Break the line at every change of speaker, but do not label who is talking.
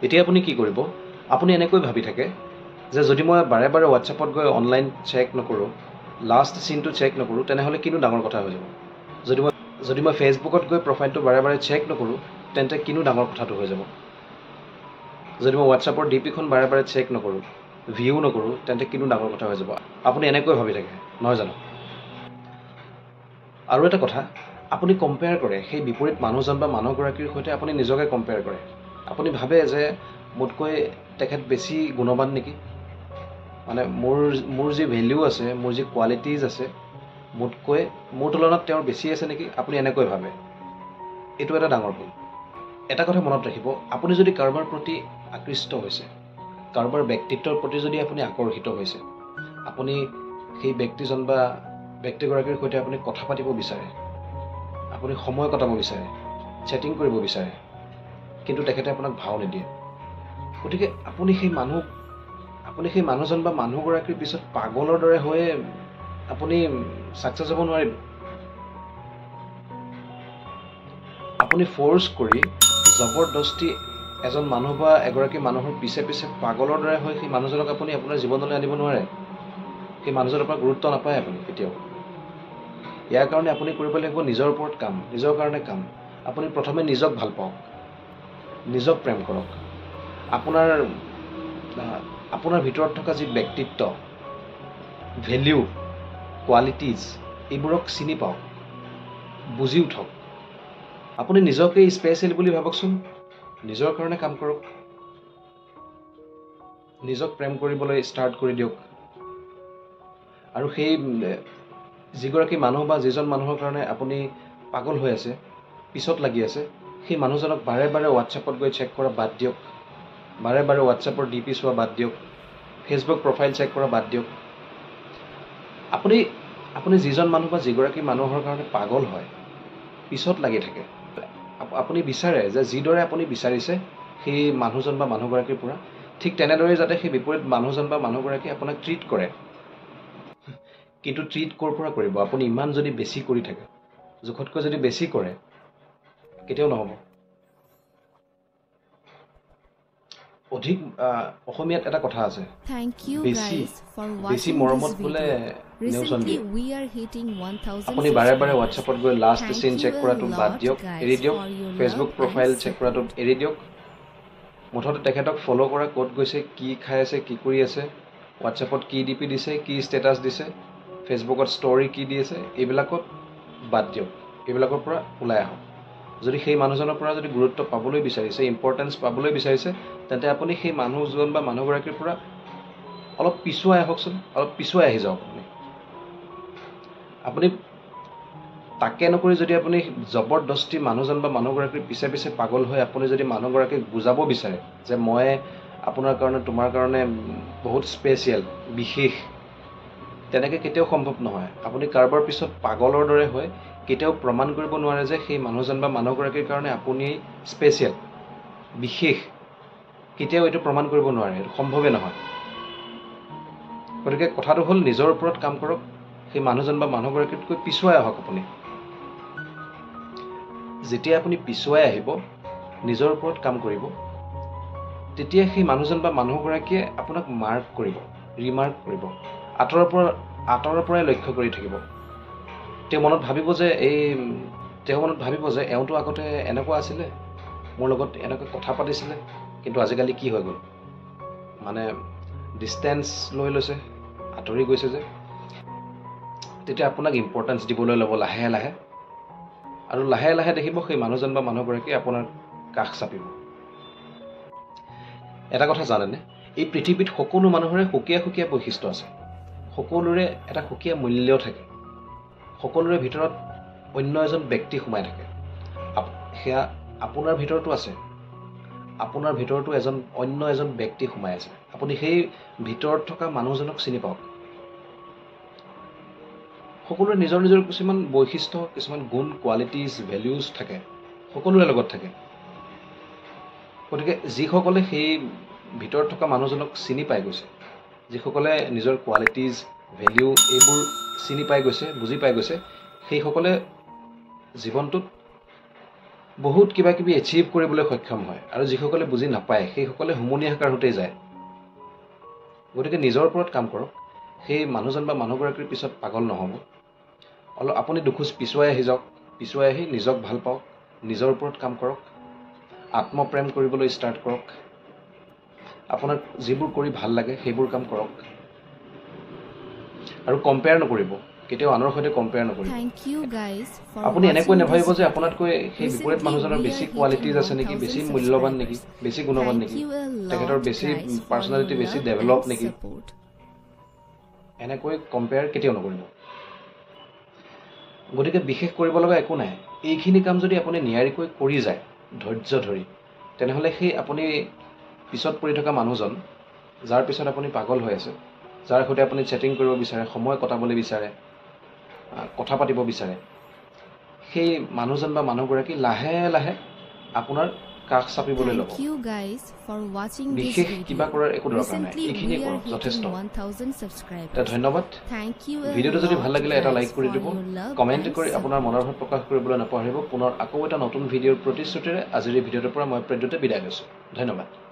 এতিয়া আপুনি কি কৰিব আপুনি এনেকৈ ভাবি থাকে যে যদি মই বাৰে বাৰে হোৱাটছএপত গৈ অনলাইন চেক নকৰোঁ লাষ্ট চিনটো চেক নকৰোঁ তেনেহ'লে কিনো ডাঙৰ কথা হৈ যাব যদি মই ফেচবুকত গৈ প্ৰফাইলটো বাৰে বাৰে চেক নকৰোঁ তেন্তে কিনো ডাঙৰ কথাটো হৈ যাব যদি মই হোৱাটছএপৰ ডিপিখন বাৰে বাৰে চেক নকৰোঁ ভিউ নকৰোঁ তেন্তে কিনো ডাঙৰ কথা হৈ যাব আপুনি এনেকৈ ভাবি থাকে নহয় জানো আৰু এটা কথা আপুনি কম্পেয়াৰ কৰে সেই বিপৰীত মানুহজন বা মানুহগৰাকীৰ সৈতে আপুনি নিজকে কম্পেয়াৰ কৰে আপুনি ভাবে যে মোতকৈ তেখেত বেছি গুণৱান নেকি মানে মোৰ যি ভেলিউ আছে মোৰ যি কোৱালিটিজ আছে মোৰ তুলনাত তেওঁৰ বেছি আছে নেকি আপুনি এনেকৈ ভাবে এইটো এটা ডাঙৰ ভুল এটা কথা মনত ৰাখিব আপুনি যদি কাৰোবাৰ প্ৰতি আকৃষ্ট হৈছে কাৰোবাৰ ব্যক্তিত্বৰ প্ৰতি যদি আপুনি আকৰ্ষিত হৈছে আপুনি সেই ব্যক্তিজন বা ব্যক্তিগৰাকীৰ সৈতে আপুনি কথা পাতিব বিচাৰে আপুনি সময় কটাব বিচাৰে চেটিং কৰিব বিচাৰে কিন্তু তেখেতে আপোনাক ভাও নিদিয়ে গতিকে আপুনি সেই মানুহজন বা মানুহগৰাকীৰ পিছত পাগলৰ দৰে হৈ আপুনি ছাকচেছ হ'ব নোৱাৰিব আপুনি ফ'ৰ্চ কৰি জবৰদস্তি এজন মানুহ বা এগৰাকী মানুহৰ পিছে পিছে পাগলৰ দৰে হৈ সেই মানুহজনক আপুনি আপোনাৰ জীৱনলৈ আনিব নোৱাৰে সেই মানুহজনৰ পৰা গুৰুত্ব নাপায় আপুনি কেতিয়াও ইয়াৰ কাৰণে আপুনি কৰিব লাগিব নিজৰ ওপৰত কাম নিজৰ কাৰণে কাম আপুনি প্ৰথমে নিজক ভাল পাওক নিজক প্ৰেম কৰক আপোনাৰ ভিতৰত থকা যি ব্যক্তিত্ব ভেলিউ কোৱালিটিজ এইবোৰক চিনি পাওক বুজি উঠক আপুনি নিজকে স্পেচিয়েল বুলি ভাবকচোন নিজৰ কাৰণে কাম কৰক নিজক প্ৰেম কৰিবলৈ ষ্টাৰ্ট কৰি দিয়ক আৰু সেই যিগৰাকী মানুহ বা যিজন মানুহৰ কাৰণে আপুনি পাগল হৈ আছে পিছত লাগি আছে সেই মানুহজনক বাৰে বাৰে হোৱাটছএপত গৈ চেক কৰা বাদ দিয়ক বাৰে বাৰে হোৱাটছএপৰ ডিপি চোৱা বাদ দিয়ক ফেচবুক প্ৰফাইল চেক কৰা বাদ দিয়ক আপুনি যিজন মানুহ বা যিগৰাকী মানুহৰ কাৰণে পাগল হয় পিছত লাগি থাকে আপুনি বিচাৰে যে যিদৰে আপুনি বিচাৰিছে সেই মানুহজন বা মানুহগৰাকীৰ পৰা ঠিক তেনেদৰে যাতে সেই বিপৰীত মানুহজন বা মানুহগৰাকীয়ে আপোনাক ট্ৰিট কৰে কিন্তু ট্ৰিট ক'ৰ পৰা কৰিব আপুনি ইমান যদি বেছি কৰি থাকে জোখতকৈ যদি বেছি কৰে কেতিয়াও নহ'ব অধিক অসমীয়াত এটা কথা আছে বেছি মৰমত বোলে নেওচন দিয়ে আপুনি বাৰে বাৰে হোৱাটছএপত গৈ লাষ্ট চিন চেক কৰাটো বাদ দিয়ক এৰি দিয়ক ফেচবুক প্ৰফাইল চেক কৰাটো এৰি দিয়ক মুঠতে তেখেতক ফ'ল' কৰা ক'ত গৈছে কি খাই আছে কি কৰি আছে হোৱাটছএপত কি ডিপি দিছে কি ষ্টেটাছ দিছে ফেচবুকত ষ্টৰি কি দি আছে এইবিলাকত বাদ দিয়ক এইবিলাকৰ পৰা ওলাই আহক যদি সেই মানুহজনৰ পৰা যদি গুৰুত্ব পাবলৈ বিচাৰিছে ইম্পৰ্টেঞ্চ পাবলৈ বিচাৰিছে তেন্তে আপুনি সেই মানুহজন বা মানুহগৰাকীৰ পৰা অলপ পিছুৱাই আহকচোন অলপ পিছুৱাই আহি যাওক আপুনি তাকে নকৰি যদি আপুনি জবৰদস্তি মানুহজন বা মানুহগৰাকীৰ পিছে পিছে পাগল হৈ আপুনি যদি মানুহগৰাকীক বুজাব বিচাৰে যে মই আপোনাৰ কাৰণে তোমাৰ কাৰণে বহুত স্পেচিয়েল বিশেষ তেনেকৈ কেতিয়াও সম্ভৱ নহয় আপুনি কাৰোবাৰ পিছত পাগলৰ দৰে হৈ কেতিয়াও প্ৰমাণ কৰিব নোৱাৰে যে সেই মানুহজন বা মানুহগৰাকীৰ কাৰণে আপুনি স্পেচিয়েল বিশেষ কেতিয়াও এইটো প্ৰমাণ কৰিব নোৱাৰে এইটো সম্ভৱেই নহয় গতিকে কথাটো হ'ল নিজৰ ওপৰত কাম কৰক সেই মানুহজন বা মানুহগৰাকীতকৈ পিছুৱাই আহক আপুনি যেতিয়া আপুনি পিছুৱাই আহিব নিজৰ ওপৰত কাম কৰিব তেতিয়া সেই মানুহজন বা মানুহগৰাকীয়ে আপোনাক মাৰ্ক কৰিব ৰিমাৰ্ক কৰিব আঁতৰৰ পৰাই লক্ষ্য কৰি থাকিব তেওঁ মনত ভাবিব যে এওঁটো আগতে এনেকুৱা আছিলে মোৰ লগত এনেকৈ কথা পাতিছিলে কিন্তু আজিকালি কি হৈ গ'ল মানে ডিষ্টেঞ্চ লৈ লৈছে আঁতৰি গৈছে যে তেতিয়া আপোনাক ইম্পৰ্টেঞ্চ দিবলৈ ল'ব লাহে লাহে আৰু লাহে লাহে দেখিব সেই মানুহজন বা মানুহগৰাকীয়ে আপোনাৰ কাষ চাপিব এটা কথা জানেনে এই পৃথিৱীত সকলো মানুহৰে সুকীয়া সুকীয়া বৈশিষ্ট্য আছে সকলোৰে এটা সুকীয়া মূল্য থাকে সকলোৰে ভিতৰত অন্য এজন ব্যক্তি সোমাই থাকে সেয়া আপোনাৰ ভিতৰতো আছে আপোনাৰ ভিতৰতো অন্য এজন ব্যক্তি সোমাই আছে আপুনি সেই ভিতৰত থকা মানুহজনক চিনি পাওক সকলোৰে নিজৰ নিজৰ কিছুমান বৈশিষ্ট্য কিছুমান গুণ কোৱালিটিজ ভেলিউজ থাকে সকলোৰে লগত থাকে গতিকে যিসকলে সেই ভিতৰত থকা মানুহজনক চিনি পাই গৈছে যিসকলে নিজৰ কোৱালিটিজ ভেলিউ এইবোৰ চিনি পাই গৈছে বুজি পাই গৈছে সেইসকলে জীৱনটোত বহুত কিবা কিবি এচিভ কৰিবলৈ সক্ষম হয় আৰু যিসকলে বুজি নাপায় সেইসকলে হুমুনিয়াহকাৰ হতেই যায় গতিকে নিজৰ ওপৰত কাম কৰক সেই মানুহজন বা মানুহগৰাকীৰ পিছত পাগল নহ'ব অলপ আপুনি দুখোজ পিছুৱাই আহি যাওক পিছুৱাই আহি নিজক ভাল পাওক নিজৰ ওপৰত কাম কৰক আত্মপ্ৰেম কৰিবলৈ ষ্টাৰ্ট কৰক আপোনাক যিবোৰ কৰি ভাল লাগে সেইবোৰ কাম কৰক আৰু কম্পেয়াৰ নকৰিব কেতিয়াও আনৰ সৈতে কম্পেয়াৰ নকৰিব আপুনি এনেকৈ নাভাবিব যে আপোনাতকৈ সেই বিপৰীত মানুহজনৰ বেছি কোৱালিটিজ আছে নেকি বেছি মূল্যৱান নেকি বেছি গুণৱান নেকি তেখেতৰ বেছি পাৰ্চনেলিটি বেছি ডেভেলপ নেকি এনেকৈ কম্পেয়াৰ কেতিয়াও নকৰিব গতিকে বিশেষ কৰিব লগা একো নাই এইখিনি কাম যদি আপুনি নিয়াৰিকৈ কৰি যায় ধৈৰ্য ধৰি তেনেহ'লে সেই আপুনি পিছত পৰি থকা মানুহজন যাৰ পিছত আপুনি পাগল হৈ আছে যাৰ সৈতে আপুনি চেটিং কৰিব বিচাৰে সময় কটাবলৈ বিচাৰে কথা পাতিব বিচাৰে সেই মানুহজন বা মানুহগৰাকী লাহে লাহে আপোনাৰ কাষ চাপিবলৈ ল'ব বিশেষ কিবা কৰাৰ একো দৰকাৰ নাই এইখিনি কৰক যথেষ্ট ধন্যবাদ ভিডিঅ'টো যদি ভাল লাগিলে এটা লাইক কৰি দিব কমেণ্ট কৰি আপোনাৰ মনৰ ভাৱ প্ৰকাশ কৰিবলৈ নাপাহৰিব পুনৰ আকৌ এটা নতুন ভিডিঅ'ৰ প্ৰতিশ্ৰুতিৰে আজিৰ এই ভিডিঅ'টোৰ পৰা মই প্ৰদ্যুতে বিদায় লৈছোঁ ধন্যবাদ